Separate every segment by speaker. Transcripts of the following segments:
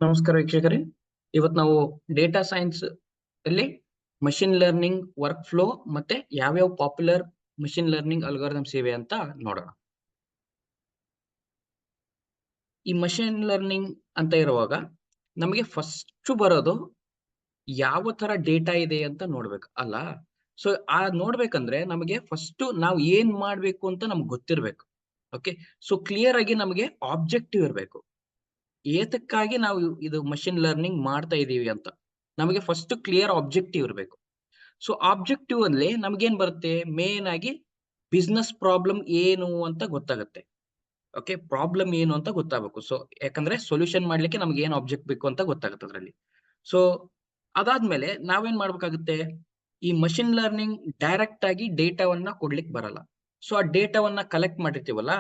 Speaker 1: ನಮಸ್ಕಾರ ವೀಕ್ಷಕರೇ. ಇವತ್ತು ನಾವು ಡೇಟಾ ಸೈನ್ಸ್ ಅಲ್ಲಿ ಮಷಿನ್ ಲರ್ನಿಂಗ್ ವರ್ಕ್ ಫ್ಲೋ ಮತ್ತೆ ಯಾವ್ಯಾವ ಪಾಪ್ಯುಲರ್ ಮಷಿನ್ ಲರ್ನಿಂಗ್ ಅಲ್ಗಾರಿದಮ್ಸ್ ಇವೆ ಅಂತ ನೋಡೋಣ. ಈ ಮಷಿನ್ ಲರ್ನಿಂಗ್ ಅಂತ ಇರುವಾಗ ನಮಗೆ ಫಸ್ಟ್ ಬರೋದು ಯಾವ ತರ ಡೇಟಾ ಇದೆ ಅಂತ ನೋಡ್ಬೇಕು ಅಲ್ಲ. ಸೊ ನೋಡ್ಬೇಕಂದ್ರೆ ನಮಗೆ ಫಸ್ಟ್ ನಾವು ಏನ್ ಮಾಡ್ಬೇಕು ಅಂತ ನಮ್ಗೆ ಗೊತ್ತಿರ್ಬೇಕು. ಓಕೆ, ಸೊ ಕ್ಲಿಯರ್ ಆಗಿ ನಮಗೆ ಆಬ್ಜೆಕ್ಟಿವ್ ಇರಬೇಕು. ಏತಕ್ಕಾಗಿ ನಾವು ಇದು ಮಷಿನ್ ಲರ್ನಿಂಗ್ ಮಾಡ್ತಾ ಇದೀವಿ ಅಂತ ನಮಗೆ ಫಸ್ಟ್ ಕ್ಲಿಯರ್ ಆಬ್ಜೆಕ್ಟಿವ್ ಇರಬೇಕು. ಸೊ ಆಬ್ಜೆಕ್ಟಿವ್ ಅಲ್ಲಿ ನಮ್ಗೇನ್ ಬರುತ್ತೆ, ಮೇನ್ ಆಗಿ ಬಿಸ್ನೆಸ್ ಪ್ರಾಬ್ಲಮ್ ಏನು ಅಂತ ಗೊತ್ತಾಗುತ್ತೆ. ಓಕೆ, ಪ್ರಾಬ್ಲಮ್ ಏನು ಅಂತ ಗೊತ್ತಾಗಬೇಕು. ಸೊ ಯಾಕಂದ್ರೆ ಸೊಲ್ಯೂಷನ್ ಮಾಡ್ಲಿಕ್ಕೆ ನಮ್ಗೆ ಏನ್ ಆಬ್ಜೆಕ್ಟ್ ಬೇಕು ಅಂತ ಗೊತ್ತಾಗುತ್ತೆ ಅದರಲ್ಲಿ. ಸೊ ಅದಾದ್ಮೇಲೆ ನಾವೇನ್ ಮಾಡ್ಬೇಕಾಗುತ್ತೆ, ಈ ಮಷಿನ್ ಲರ್ನಿಂಗ್ ಡೈರೆಕ್ಟ್ ಆಗಿ ಡೇಟಾವನ್ನ ಕೊಡ್ಲಿಕ್ಕೆ ಬರಲ್ಲ. ಸೊ ಆ ಡೇಟಾವನ್ನ ಕಲೆಕ್ಟ್ ಮಾಡಿರ್ತೀವಲ್ಲ,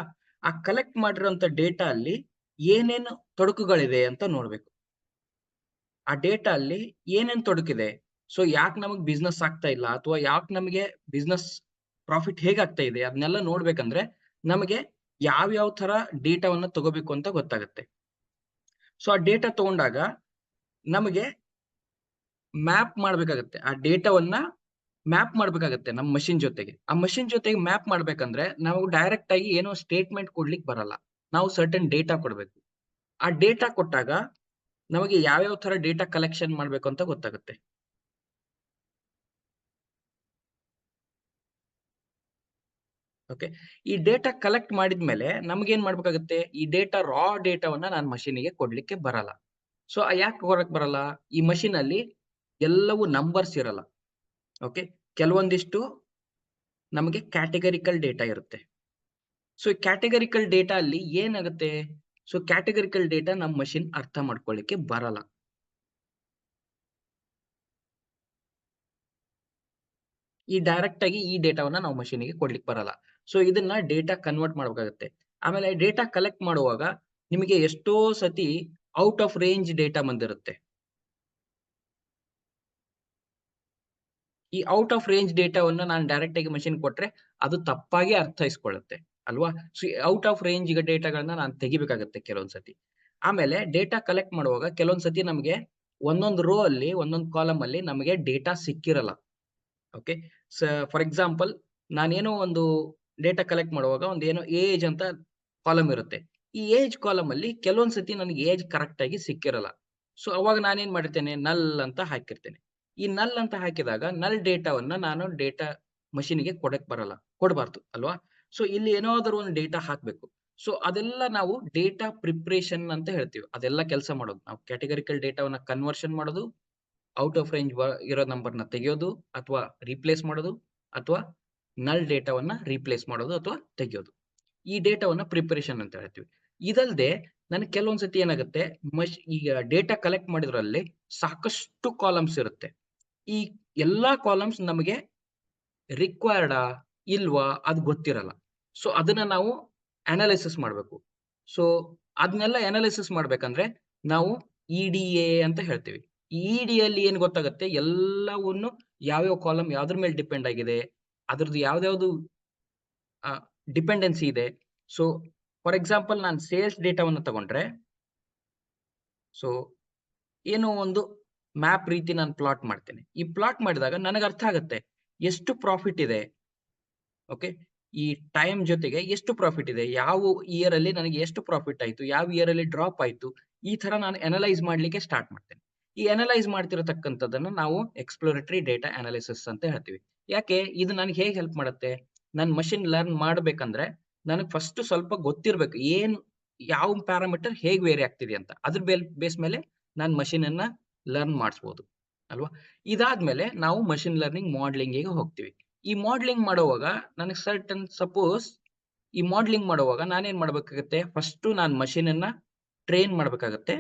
Speaker 1: ಆ ಕಲೆಕ್ಟ್ ಮಾಡಿರೋಂಥ ಡೇಟಾ ಅಲ್ಲಿ ಏನೇನು ತೊಡಕುಗಳಿದೆ ಅಂತ ನೋಡ್ಬೇಕು. ಆ ಡೇಟಾ ಅಲ್ಲಿ ಏನೇನ್ ತೊಡಕಿದೆ, ಸೊ ಯಾಕೆ ನಮಗ್ ಬಿಸ್ನೆಸ್ ಆಗ್ತಾ ಇಲ್ಲ ಅಥವಾ ಯಾಕೆ ನಮಗೆ ಬಿಸ್ನೆಸ್ ಪ್ರಾಫಿಟ್ ಹೇಗಾಗ್ತಾ ಇದೆ ಅದನ್ನೆಲ್ಲ ನೋಡ್ಬೇಕಂದ್ರೆ ನಮಗೆ ಯಾವ ತರ ಡೇಟಾವನ್ನ ತಗೋಬೇಕು ಅಂತ ಗೊತ್ತಾಗುತ್ತೆ. ಸೊ ಆ ಡೇಟಾ ತಗೊಂಡಾಗ ನಮಗೆ ಮ್ಯಾಪ್ ಮಾಡ್ಬೇಕಾಗತ್ತೆ. ಆ ಡೇಟಾವನ್ನ ಮ್ಯಾಪ್ ಮಾಡ್ಬೇಕಾಗತ್ತೆ ನಮ್ಮ ಮಷಿನ್ ಜೊತೆಗೆ. ಆ ಮಷಿನ್ ಜೊತೆಗೆ ಮ್ಯಾಪ್ ಮಾಡ್ಬೇಕಂದ್ರೆ ನಾವು ಡೈರೆಕ್ಟ್ ಆಗಿ ಏನೋ ಸ್ಟೇಟ್ಮೆಂಟ್ ಕೊಡ್ಲಿಕ್ಕೆ ಬರಲ್ಲ. ನಾವು ಸರ್ಟನ್ ಡೇಟಾ ಕೊಡ್ಬೇಕು. ಆ ಡೇಟಾ ಕೊಟ್ಟಾಗ ನಮಗೆ ಯಾವ್ಯಾವ ತರ ಡೇಟಾ ಕಲೆಕ್ಷನ್ ಮಾಡ್ಬೇಕು ಅಂತ ಗೊತ್ತಾಗುತ್ತೆ. ಓಕೆ, ಈ ಡೇಟಾ ಕಲೆಕ್ಟ್ ಮಾಡಿದ್ಮೇಲೆ ನಮ್ಗೇನ್ ಮಾಡ್ಬೇಕಾಗುತ್ತೆ, ಈ ಡೇಟಾ ರಾ ಡೇಟಾವನ್ನ ನಾನು ಮಷೀನಿಗೆ ಕೊಡ್ಲಿಕ್ಕೆ ಬರಲ್ಲ. ಸೊ ಯಾಕೆ ಕೊಡಕ್ ಬರಲ್ಲ, ಈ ಮಷೀನ್ ಅಲ್ಲಿ ಎಲ್ಲವೂ ನಂಬರ್ಸ್ ಇರಲ್ಲ. ಓಕೆ, ಕೆಲವೊಂದಿಷ್ಟು ನಮಗೆ ಕ್ಯಾಟಗರಿಕಲ್ ಡೇಟಾ ಇರುತ್ತೆ. ಸೊ ಈ ಕ್ಯಾಟಗರಿಕಲ್ ಡೇಟಾ ಅಲ್ಲಿ ಏನಾಗುತ್ತೆ, ಸೊ ಕ್ಯಾಟಗರಿಕಲ್ ಡೇಟಾ ನಮ್ಮ ಮಷೀನ್ ಅರ್ಥ ಮಾಡ್ಕೊಳ್ಳಿಕ್ಕೆ ಬರಲ್ಲ. ಈ ಡೈರೆಕ್ಟ್ ಆಗಿ ಈ ಡೇಟಾವನ್ನ ನಾವು ಮಷೀನಿಗೆ ಕೊಡ್ಲಿಕ್ಕೆ ಬರಲ್ಲ. ಸೊ ಇದನ್ನ ಡೇಟಾ ಕನ್ವರ್ಟ್ ಮಾಡ್ಬೇಕಾಗುತ್ತೆ. ಆಮೇಲೆ ಡೇಟಾ ಕಲೆಕ್ಟ್ ಮಾಡುವಾಗ ನಿಮಗೆ ಎಷ್ಟೋ ಸತಿ ಔಟ್ ಆಫ್ ರೇಂಜ್ ಡೇಟಾ ಬಂದಿರುತ್ತೆ. ಈ ಔಟ್ ಆಫ್ ರೇಂಜ್ ಡೇಟಾವನ್ನ ನಾನು ಡೈರೆಕ್ಟ್ ಆಗಿ ಮಷೀನ್ ಕೊಟ್ರೆ ಅದು ತಪ್ಪಾಗಿ ಅರ್ಥೈಸ್ಕೊಳ್ಳುತ್ತೆ ಅಲ್ವಾ. ಸೊ ಔಟ್ ಆಫ್ ರೇಂಜ್ ಡೇಟಾಗಳನ್ನ ನಾನು ತೆಗಿಬೇಕಾಗುತ್ತೆ ಕೆಲವೊಂದ್ಸತಿ. ಆಮೇಲೆ ಡೇಟಾ ಕಲೆಕ್ಟ್ ಮಾಡುವಾಗ ಕೆಲವೊಂದ್ಸತಿ ನಮಗೆ ಒಂದೊಂದು ರೋ ಅಲ್ಲಿ ಒಂದೊಂದು ಕಾಲಮ್ ಅಲ್ಲಿ ನಮಗೆ ಡೇಟಾ ಸಿಕ್ಕಿರಲ್ಲ. ಓಕೆ, ಫಾರ್ ಎಕ್ಸಾಂಪಲ್ ನಾನೇನೋ ಒಂದು ಡೇಟಾ ಕಲೆಕ್ಟ್ ಮಾಡುವಾಗ ಒಂದೇನೋ ಏಜ್ ಅಂತ ಕಾಲಮ್ ಇರುತ್ತೆ. ಈ ಏಜ್ ಕಾಲಮ್ ಅಲ್ಲಿ ಕೆಲವೊಂದ್ಸತಿ ನನಗೆ ಏಜ್ ಕರೆಕ್ಟ್ ಆಗಿ ಸಿಕ್ಕಿರಲ್ಲ. ಸೊ ಅವಾಗ ನಾನೇನ್ ಮಾಡಿರ್ತೇನೆ, ನಲ್ ಅಂತ ಹಾಕಿರ್ತೇನೆ. ಈ ನಲ್ ಅಂತ ಹಾಕಿದಾಗ ನಲ್ ಡೇಟಾವನ್ನ ನಾನು ಡೇಟಾ ಮಷೀನ್ಗೆ ಕೊಡಕ್ ಬರಲ್ಲ, ಕೊಡಬಾರ್ದು ಅಲ್ವಾ. ಸೊ ಇಲ್ಲಿ ಏನಾದರೂ ಒಂದು ಡೇಟಾ ಹಾಕ್ಬೇಕು. ಸೊ ಅದೆಲ್ಲ ನಾವು ಡೇಟಾ ಪ್ರಿಪ್ರೇಷನ್ ಅಂತ ಹೇಳ್ತೀವಿ. ಅದೆಲ್ಲ ಕೆಲಸ ಮಾಡೋದು ನಾವು ಕ್ಯಾಟಗರಿಕಲ್ ಡೇಟಾವನ್ನ ಕನ್ವರ್ಷನ್ ಮಾಡೋದು, ಔಟ್ ಆಫ್ ರೇಂಜ್ ಇರೋ ನಂಬರ್ನ ತೆಗೆಯೋದು ಅಥವಾ ರೀಪ್ಲೇಸ್ ಮಾಡೋದು, ಅಥವಾ ನಲ್ ಡೇಟಾವನ್ನ ರೀಪ್ಲೇಸ್ ಮಾಡೋದು ಅಥವಾ ತೆಗೆಯೋದು. ಈ ಡೇಟಾವನ್ನ ಪ್ರಿಪರೇಷನ್ ಅಂತ ಹೇಳ್ತೀವಿ. ಇದಲ್ದೆ ನನಗೆ ಕೆಲವೊಂದ್ಸತಿ ಏನಾಗುತ್ತೆ, ಈಗ ಡೇಟಾ ಕಲೆಕ್ಟ್ ಮಾಡಿದ್ರಲ್ಲಿ ಸಾಕಷ್ಟು ಕಾಲಮ್ಸ್ ಇರುತ್ತೆ. ಈ ಎಲ್ಲಾ ಕಾಲಮ್ಸ್ ನಮಗೆ ರಿಕ್ವೈರ್ಡಾ ಇಲ್ವಾ ಅದು ಗೊತ್ತಿರಲ್ಲ. ಸೊ ಅದನ್ನ ನಾವು ಅನಾಲಿಸಿಸ್ ಮಾಡಬೇಕು. ಸೊ ಅದನ್ನೆಲ್ಲ ಅನಾಲಿಸಿಸ್ ಮಾಡ್ಬೇಕಂದ್ರೆ ನಾವು ಇಡಿಎ ಅಂತ ಹೇಳ್ತೀವಿ. ಈ ಇಡಿಎ ಅಲ್ಲಿ ಏನ್ ಗೊತ್ತಾಗುತ್ತೆ, ಎಲ್ಲವನ್ನು ಯಾವ್ಯಾವ ಕಾಲಮ್ ಯಾವ್ದ್ರ ಮೇಲೆ ಡಿಪೆಂಡ್ ಆಗಿದೆ, ಅದ್ರದ್ದು ಯಾವ್ದಾವ್ದು ಡಿಪೆಂಡೆನ್ಸಿ ಇದೆ. ಸೊ ಫಾರ್ ಎಕ್ಸಾಂಪಲ್ ನಾನು ಸೇಲ್ಸ್ ಡೇಟಾವನ್ನು ತಗೊಂಡ್ರೆ, ಸೊ ಏನೋ ಒಂದು ಮ್ಯಾಪ್ ರೀತಿ ನಾನು ಪ್ಲಾಟ್ ಮಾಡ್ತೇನೆ. ಈ ಪ್ಲಾಟ್ ಮಾಡಿದಾಗ ನನಗೆ ಅರ್ಥ ಆಗುತ್ತೆ ಎಷ್ಟು ಪ್ರಾಫಿಟ್ ಇದೆ. ಓಕೆ, ಈ ಟೈಮ್ ಜೊತೆಗೆ ಎಷ್ಟು ಪ್ರಾಫಿಟ್ ಇದೆ, ಯಾವ ಇಯರ್ ಅಲ್ಲಿ ನನಗೆ ಎಷ್ಟು ಪ್ರಾಫಿಟ್ ಆಯ್ತು, ಯಾವ ಇಯರ್ ಅಲ್ಲಿ ಡ್ರಾಪ್ ಆಯ್ತು, ಈ ತರ ನಾನು ಅನಲೈಸ್ ಮಾಡ್ಲಿಕ್ಕೆ ಸ್ಟಾರ್ಟ್ ಮಾಡ್ತೇನೆ. ಈ ಅನಲೈಸ್ ಮಾಡ್ತಿರತಕ್ಕಂಥದ್ದನ್ನ ನಾವು ಎಕ್ಸ್ಪ್ಲೋರೇಟರಿ ಡೇಟಾ ಅನಾಲಿಸಿಸ್ ಅಂತ ಹೇಳ್ತೀವಿ. ಯಾಕೆ ಇದು ನನಗೆ ಹೇಗೆ ಹೆಲ್ಪ್ ಮಾಡುತ್ತೆ, ನಾನು ಮಷಿನ್ ಲರ್ನ್ ಮಾಡ್ಬೇಕಂದ್ರೆ ನನಗೆ ಫಸ್ಟ್ ಸ್ವಲ್ಪ ಗೊತ್ತಿರ್ಬೇಕು ಯಾವ ಪ್ಯಾರಾಮೀಟರ್ ಹೇಗೆ ವೇರಿ ಆಗ್ತಿದೆ ಅಂತ. ಅದ್ರ ಬೇಸ್ ಮೇಲೆ ನಾನು ಮಷಿನ್ ಅನ್ನ ಲರ್ನ್ ಮಾಡಿಸ್ಬೋದು ಅಲ್ವಾ. ಇದಾದ್ಮೇಲೆ ನಾವು ಮಷಿನ್ ಲರ್ನಿಂಗ್ ಮಾಡಲಿಂಗ್ ಹೋಗ್ತೀವಿ. ಈ ಮಾಡಲಿಂಗ್ ಮಾಡುವಾಗ ನನಗೆ ಸರ್ಟನ್ ಸಪೋಸ್ ಈ ಮಾಡಲಿಂಗ್ ಮಾಡುವಾಗ ನಾನೇನ್ ಮಾಡ್ಬೇಕಾಗತ್ತೆ, ಫಸ್ಟ್ ನಾನು ಮಷಿನ್ ಅನ್ನ ಟ್ರೈನ್ ಮಾಡ್ಬೇಕಾಗತ್ತೆ.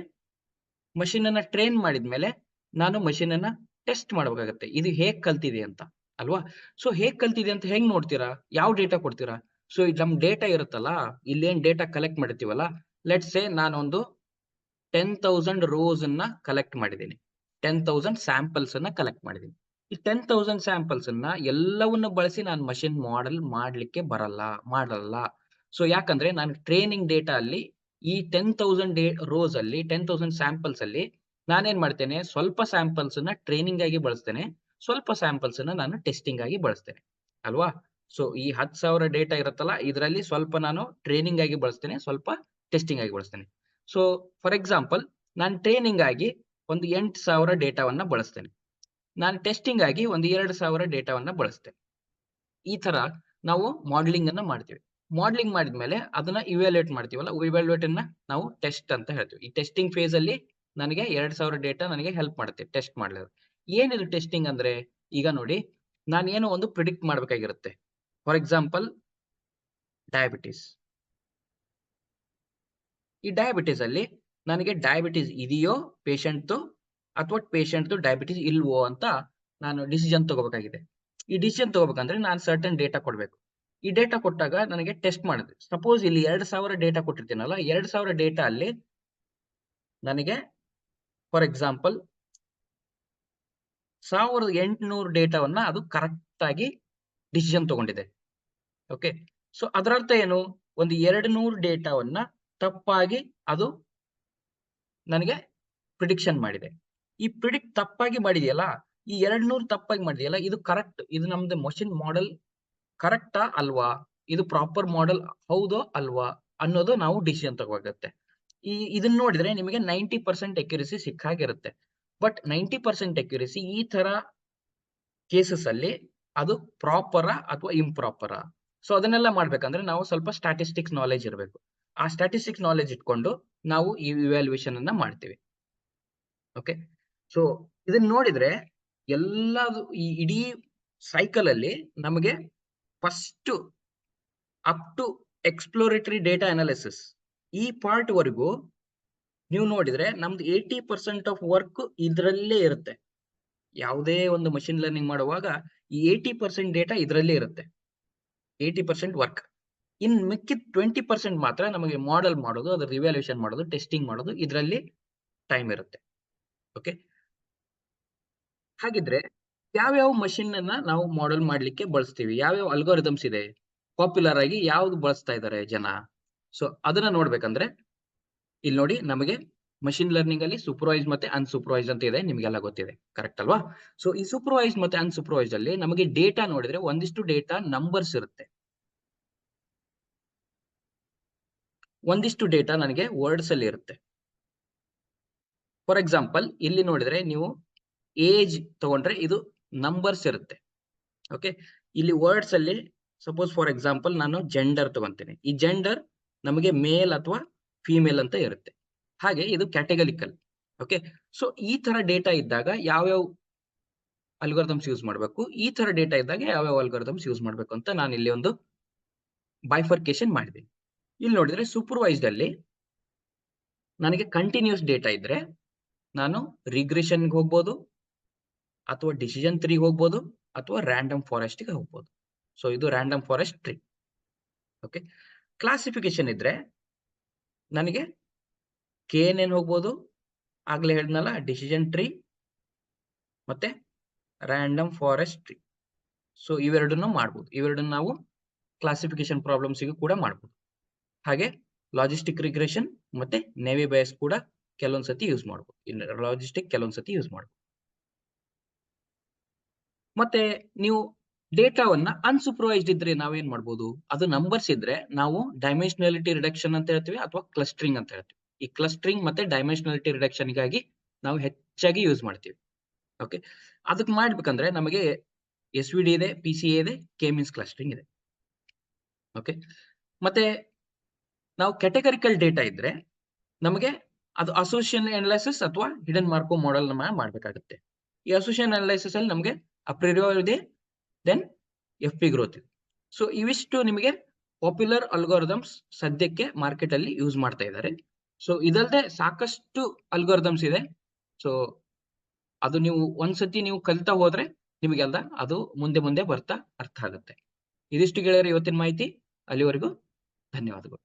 Speaker 1: ಮಷಿನ್ ಅನ್ನ ಟ್ರೈನ್ ಮಾಡಿದ್ಮೇಲೆ ನಾನು ಮಷಿನ್ ಅನ್ನ ಟೆಸ್ಟ್ ಮಾಡ್ಬೇಕಾಗತ್ತೆ, ಇದು ಹೇಗ್ ಕಲ್ತಿದೆ ಅಂತ ಅಲ್ವಾ. ಸೊ ಹೇಗ್ ಕಲ್ತಿದೆ ಅಂತ ಹೆಂಗ್ ನೋಡ್ತೀರಾ, ಯಾವ ಡೇಟಾ ಕೊಡ್ತೀರಾ. ಸೊ ನಮ್ ಡೇಟಾ ಇರುತ್ತಲ್ಲ, ಇಲ್ಲೇನ್ ಡೇಟಾ ಕಲೆಕ್ಟ್ ಮಾಡಿರ್ತೀವಲ್ಲ, ಲೆಟ್ಸ್ ಸೇ ನಾನೊಂದು 10,000 ರೋಸ್ ಅನ್ನ ಕಲೆಕ್ಟ್ ಮಾಡಿದ್ದೀನಿ, 10,000 ಸ್ಯಾಂಪಲ್ಸ್ ಅನ್ನ ಕಲೆಕ್ಟ್ ಮಾಡಿದ್ದೀನಿ. ಈ 10,000 ಸ್ಯಾಂಪಲ್ಸ್ ಅನ್ನ ಎಲ್ಲವನ್ನ ಬಳಸಿ ನಾನು ಮಷಿನ್ ಮಾಡಲ್ ಮಾಡ್ಲಿಕ್ಕೆ ಮಾಡಲ್ಲ. ಸೊ ಯಾಕಂದ್ರೆ ನಾನು ಟ್ರೈನಿಂಗ್ ಡೇಟಾ ಅಲ್ಲಿ ಈ 10,000 ರೋಸ್ ಅಲ್ಲಿ 10,000 ಸ್ಯಾಂಪಲ್ಸ್ ಅಲ್ಲಿ ನಾನೇನ್ ಮಾಡ್ತೇನೆ, ಸ್ವಲ್ಪ ಸ್ಯಾಂಪಲ್ಸ್ ಟ್ರೈನಿಂಗ್ ಆಗಿ ಬಳಸ್ತೇನೆ, ಸ್ವಲ್ಪ ಸ್ಯಾಂಪಲ್ಸ್ ನಾನು ಟೆಸ್ಟಿಂಗ್ ಆಗಿ ಬಳಸ್ತೇನೆ ಅಲ್ವಾ. ಸೊ ಈ 10,000 ಡೇಟಾ ಇರುತ್ತಲ್ಲ, ಇದರಲ್ಲಿ ಸ್ವಲ್ಪ ನಾನು ಟ್ರೈನಿಂಗ್ ಆಗಿ ಬಳಸ್ತೇನೆ, ಸ್ವಲ್ಪ ಟೆಸ್ಟಿಂಗ್ ಆಗಿ ಬಳಸ್ತೇನೆ. ಸೊ ಫಾರ್ ಎಕ್ಸಾಂಪಲ್, ನಾನು ಟ್ರೈನಿಂಗ್ ಆಗಿ ಒಂದು 8,000 ಡೇಟಾವನ್ನ ಬಳಸ್ತೇನೆ, ನಾನು ಟೆಸ್ಟಿಂಗ್ ಆಗಿ ಒಂದು 2,000 ಡೇಟಾವನ್ನ ಬಳಸ್ತೇನೆ. ಈ ತರ ನಾವು ಮಾಡೆಲಿಂಗ್ ಅನ್ನ ಮಾಡ್ತೀವಿ. ಮಾಡೆಲಿಂಗ್ ಮಾಡಿದ್ಮೇಲೆ ಅದನ್ನ ಇವ್ಯಾಲ್ಯೂಯೇಟ್ ಮಾಡ್ತೀವಲ್ಲ, ಇವ್ಯಾಲ್ಯೂಯೇಟ್ ಅನ್ನ ನಾವು ಟೆಸ್ಟ್ ಅಂತ ಹೇಳ್ತೀವಿ. ಈ ಟೆಸ್ಟಿಂಗ್ ಫೇಸ್ ಅಲ್ಲಿ ನನಗೆ 2,000 ಡೇಟಾ ನನಗೆ ಹೆಲ್ಪ್ ಮಾಡುತ್ತೆ ಟೆಸ್ಟ್ ಮಾಡಲು. ಏನಿದು ಟೆಸ್ಟಿಂಗ್ ಅಂದ್ರೆ, ಈಗ ನೋಡಿ, ನಾನು ಏನೋ ಒಂದು ಪ್ರಿಡಿಕ್ಟ್ ಮಾಡ್ಬೇಕಾಗಿರುತ್ತೆ. For example, diabetes. ಈ ಡಯಾಬಿಟಿಸ್ ಅಲ್ಲಿ ನನಗೆ ಡಯಾಬಿಟಿಸ್ ಇದೆಯೋ ಪೇಷಂಟ್, ಅಥವಾ ಪೇಷಂಟ್ ಡಯಾಬಿಟಿಸ್ ಇಲ್ವೋ ಅಂತ ನಾನು ಡಿಸಿಷನ್ ತಗೋಬೇಕಾಗಿದೆ. ಈ ಡಿಸಿಷನ್ ತಗೋಬೇಕಂದ್ರೆ ನಾನು ಸರ್ಟನ್ ಡೇಟಾ ಕೊಡ್ಬೇಕು. ಈ ಡೇಟಾ ಕೊಟ್ಟಾಗ ನನಗೆ ಟೆಸ್ಟ್ ಮಾಡಿದೆ. ಸಪೋಸ್ ಇಲ್ಲಿ 2,000 ಡೇಟಾ ಕೊಟ್ಟಿರ್ತೀನಲ್ಲ, 2,000 ಡೇಟಾ ಅಲ್ಲಿ ನನಗೆ ಫಾರ್ ಎಕ್ಸಾಂಪಲ್ 1,800 ಡೇಟಾವನ್ನ ಅದು ಕರೆಕ್ಟ್ ಆಗಿ ಡಿಸಿಷನ್ ತಗೊಂಡಿದೆ. ಓಕೆ, ಸೊ ಅದರರ್ಥ ಏನು, ಒಂದು 200 ಡೇಟಾವನ್ನ ತಪ್ಪಾಗಿ ಅದು ನನಗೆ ಪ್ರಿಡಿಕ್ಷನ್ ಮಾಡಿದೆ. ಈ ಪ್ರಿಡಿಕ್ಟ್ ತಪ್ಪಾಗಿ ಮಾಡಿದೆಯಲ್ಲ, ಈ 200 ತಪ್ಪಾಗಿ ಮಾಡಿದೆಯಲ್ಲ, ಇದು ಕರೆಕ್ಟ್, ಇದು ನಮ್ದು ಮಷಿನ್ ಮಾಡೆಲ್ ಕರೆಕ್ಟಾ ಅಲ್ವಾ, ಇದು ಪ್ರಾಪರ್ ಮಾಡೆಲ್ ಹೌದೋ ಅಲ್ವಾ ಅನ್ನೋದು ನಾವು ಡಿಸಿಷನ್ ತಗೋಬೇಕಾಗುತ್ತೆ. ಇದನ್ನ ನೋಡಿದ್ರೆ ನಿಮಗೆ 90% ಅಕ್ಯುರಸಿ ಸಿಕ್ಕಾಗಿರುತ್ತೆ. ಬಟ್ 90% ಅಕ್ಯುರಸಿ ಈ ತರ ಕೇಸಸ್ ಅಲ್ಲಿ ಅದು ಪ್ರಾಪರ ಅಥವಾ ಇಂಪ್ರಾಪರ. ಸೊ ಅದನ್ನೆಲ್ಲ ಮಾಡ್ಬೇಕಂದ್ರೆ ನಾವು ಸ್ವಲ್ಪ ಸ್ಟಾಟಿಸ್ಟಿಕ್ಸ್ ನಾಲೆಜ್ ಇರಬೇಕು. ಆ ಸ್ಟಾಟಿಸ್ಟಿಕ್ಸ್ ನಾಲೆಜ್ ಇಟ್ಕೊಂಡು ನಾವು ಈ ಇವ್ಯಾಲ್ಯೂಯೇಷನ್ ಅನ್ನ ಮಾಡ್ತೀವಿ. ಓಕೆ, ಸೊ ಇದನ್ನ ನೋಡಿದ್ರೆ ಎಲ್ಲದು ಈ ಇಡೀ ಸೈಕಲ್ ಅಲ್ಲಿ ನಮಗೆ first up to exploratory data analysis ಈ ಪಾರ್ಟ್ ವರೆಗೂ ನೀವು ನೋಡಿದ್ರೆ ನಮ್ದು 80% ಆಫ್ ವರ್ಕ್ ಇದರಲ್ಲೇ ಇರುತ್ತೆ. ಯಾವುದೇ ಒಂದು ಮಷಿನ್ ಲರ್ನಿಂಗ್ ಮಾಡುವಾಗ ಈ 80% ಡೇಟಾ ಇದರಲ್ಲೇ ಇರುತ್ತೆ, 80% ವರ್ಕ್. ಇನ್ ಮಿಕ್ಕಿದ 20% ಮಾತ್ರ ನಮಗೆ ಮಾಡೆಲ್ ಮಾಡೋದು, ಅದ್ರ ರಿವ್ಯಾಲ್ಯೂಯೇಷನ್ ಮಾಡೋದು, ಟೆಸ್ಟಿಂಗ್ ಮಾಡೋದು, ಇದರಲ್ಲಿ ಟೈಮ್ ಇರುತ್ತೆ. ಓಕೆ, ಹಾಗಿದ್ರೆ ಯಾವ್ಯಾವ ಮಷಿನ್ ಅನ್ನ ನಾವು ಮಾಡೆಲ್ ಮಾಡ್ಲಿಕ್ಕೆ ಬಳಸ್ತೀವಿ, ಯಾವ್ಯಾವ ಅಲ್ಗೋರಿದಮ್ಸ್ ಇದೆ, ಪಾಪ್ಯುಲರ್ ಆಗಿ ಯಾವ್ದು ಬಳಸ್ತಾ ಇದ್ದಾರೆ ಜನ. ಸೊ ಅದನ್ನ ನೋಡ್ಬೇಕಂದ್ರೆ ಇಲ್ಲಿ ನೋಡಿ, ನಮಗೆ ಮಷಿನ್ ಲರ್ನಿಂಗ್ ಅಲ್ಲಿ ಸೂಪರ್ವೈಸ್ ಮತ್ತೆ ಅನ್ಸೂಪರ್ವೈಸ್ ಅಂತ ಇದೆ, ನಿಮಗೆಲ್ಲ ಗೊತ್ತಿದೆ, ಕರೆಕ್ಟ್ ಅಲ್ವಾ. ಸೊ ಈ ಸೂಪರ್ವೈಸ್ ಮತ್ತೆ ಅನ್ಸೂಪರ್ವೈಸ್ ಅಲ್ಲಿ ನಮಗೆ ಡೇಟಾ ನೋಡಿದ್ರೆ ಒಂದಿಷ್ಟು ಡೇಟಾ ನಂಬರ್ಸ್ ಇರುತ್ತೆ, ಒಂದಿಷ್ಟು ಡೇಟಾ ನನಗೆ ವರ್ಡ್ಸ್ ಅಲ್ಲಿ ಇರುತ್ತೆ. ಫಾರ್ ಎಕ್ಸಾಂಪಲ್, ಇಲ್ಲಿ ನೋಡಿದ್ರೆ ನೀವು ಏಜ್ ತಗೊಂಡ್ರೆ ಇದು ನಂಬರ್ಸ್ ಇರುತ್ತೆ. ಓಕೆ, ಇಲ್ಲಿ ವರ್ಡ್ಸ್ ಅಲ್ಲಿ ಸಪೋಸ್ ಫಾರ್ ಎಕ್ಸಾಂಪಲ್ ನಾನು ಜೆಂಡರ್ ತಗೊಂತೀನಿ, ಈ ಜೆಂಡರ್ ನಮಗೆ ಮೇಲ್ ಅಥವಾ ಫಿಮೇಲ್ ಅಂತ ಇರುತ್ತೆ. ಹಾಗೆ ಇದು ಕ್ಯಾಟಗರಿಕಲ್. ಓಕೆ, ಸೊ ಈ ತರ ಡೇಟಾ ಇದ್ದಾಗ ಯಾವ್ಯಾವ ಅಲ್ಗೋರಿದಮ್ಸ್ ಯೂಸ್ ಮಾಡಬೇಕು, ಈ ತರ ಡೇಟಾ ಇದ್ದಾಗ ಯಾವ್ಯಾವ ಅಲ್ಗೋರಿದಮ್ಸ್ ಯೂಸ್ ಮಾಡಬೇಕು ಅಂತ ನಾನು ಇಲ್ಲಿ ಒಂದು ಬೈಫರ್ಕೇಶನ್ ಮಾಡಿದ್ದೀನಿ. ಇಲ್ಲಿ ನೋಡಿದ್ರೆ ಸೂಪರ್ವೈಸ್ಡ್ ಅಲ್ಲಿ ನನಗೆ ಕಂಟಿನ್ಯೂಸ್ ಡೇಟಾ ಇದ್ರೆ ನಾನು ರಿಗ್ರೆಷನ್ಗೆ ಹೋಗ್ಬೋದು, ಅಥವಾ ಡಿಸಿಷನ್ ಟ್ರೀ ಹೋಗ್ಬೋದು, ಅಥವಾ ರ್ಯಾಂಡಮ್ ಫಾರೆಸ್ಟ್ ಗೆ ಹೋಗ್ಬೋದು. ಸೊ ಇದು random forest tree. Okay, classification ಇದ್ರೆ ನನಗೆ KNN ಹೋಗ್ಬೋದು, ಆಗ್ಲೇ ಹೇಳಿದ್ನಲ್ಲ ಡಿಸಿಷನ್ ಟ್ರೀ ಮತ್ತೆ ರ್ಯಾಂಡಮ್ ಫಾರೆಸ್ಟ್ ಟ್ರೀ. ಸೊ ಇವೆರಡನ್ನು ಮಾಡ್ಬೋದು, ಇವೆರಡನ್ನು ನಾವು ಕ್ಲಾಸಿಫಿಕೇಶನ್ ಪ್ರಾಬ್ಲಮ್ಸ್ಗೂ ಕೂಡ ಮಾಡ್ಬೋದು. ಹಾಗೆ ಲಾಜಿಸ್ಟಿಕ್ ರಿಗ್ರೆಷನ್ ಮತ್ತೆ ನೇವಿ ಬಯಸ್ ಕೂಡ ಕೆಲವೊಂದ್ಸತಿ ಯೂಸ್ ಮಾಡ್ಬೋದು, ಲಾಜಿಸ್ಟಿಕ್ ಕೆಲವೊಂದ್ಸತಿ ಯೂಸ್ ಮಾಡ್ಬೋದು. ಮತ್ತೆ ನೀವು ಡೇಟಾವನ್ನ ಅನ್ಸೂಪರ್ವೈಸ್ಡ್ ಇದ್ರೆ ನಾವೇನ್ ಮಾಡ್ಬೋದು, ಅದು ನಂಬರ್ಸ್ ಇದ್ರೆ ನಾವು ಡೈಮೆನ್ಷನಾಲಿಟಿ ರಿಡಕ್ಷನ್ ಅಂತ ಹೇಳ್ತೀವಿ, ಅಥವಾ ಕ್ಲಸ್ಟರಿಂಗ್ ಅಂತ ಹೇಳ್ತೀವಿ. ಈ ಕ್ಲಸ್ಟರಿಂಗ್ ಮತ್ತೆ ಡೈಮೆನ್ಷನಾಲಿಟಿ ರಿಡಕ್ಷನ್ ಗಾಗಿ ನಾವು ಹೆಚ್ಚಾಗಿ ಯೂಸ್ ಮಾಡ್ತೀವಿ. ಓಕೆ, ಅದಕ್ಕೆ ಮಾಡ್ಬೇಕಂದ್ರೆ ನಮಗೆ SVD ಇದೆ, PCA ಇದೆ, ಕೆ ಮೀನ್ಸ್ ಕ್ಲಸ್ಟರಿಂಗ್ ಇದೆ. ಓಕೆ, ಮತ್ತೆ ನಾವು ಕ್ಯಾಟಗರಿಕಲ್ ಡೇಟಾ ಇದ್ರೆ ನಮಗೆ ಅದು ಅಸೋಸಿಯೇಷನ್ ಅನಾಲಿಸಿಸ್ ಅಥವಾ ಹಿಡನ್ ಮಾರ್ಕೋ ಮಾಡೆಲ್ ಮಾಡಬೇಕಾಗುತ್ತೆ. ಈ ಅಸೋಸಿಯೇಷನ್ ಅನಾಲಿಸಿಸ್ ಅಲ್ಲಿ ನಮಗೆ ಅಪ್ರಿಯೋರಿ ಇದೆ, ದೆನ್ FP ಗ್ರೋತ್ ಇದೆ. ಸೊ ಇವಿಷ್ಟು ನಿಮಗೆ ಪಾಪ್ಯುಲರ್ ಅಲ್ಗೋರಿದಮ್ಸ್ ಸದ್ಯಕ್ಕೆ ಮಾರ್ಕೆಟ್ ಅಲ್ಲಿ ಯೂಸ್ ಮಾಡ್ತಾ ಇದ್ದಾರೆ. ಸೊ ಇದಲ್ಲದೆ ಸಾಕಷ್ಟು ಅಲ್ಗೋರಿದಮ್ಸ್ ಇದೆ. ಸೊ ಅದು ನೀವು ಒಂದ್ಸತಿ ನೀವು ಕಲಿತಾ ಹೋದ್ರೆ ನಿಮಗೆಲ್ಲ ಅದು ಮುಂದೆ ಮುಂದೆ ಬರ್ತಾ ಅರ್ಥ ಆಗುತ್ತೆ. ಇದಿಷ್ಟು ಗೆಳೆಯರು ಇವತ್ತಿನ ಮಾಹಿತಿ. ಅಲ್ಲಿವರೆಗೂ ಧನ್ಯವಾದಗಳು.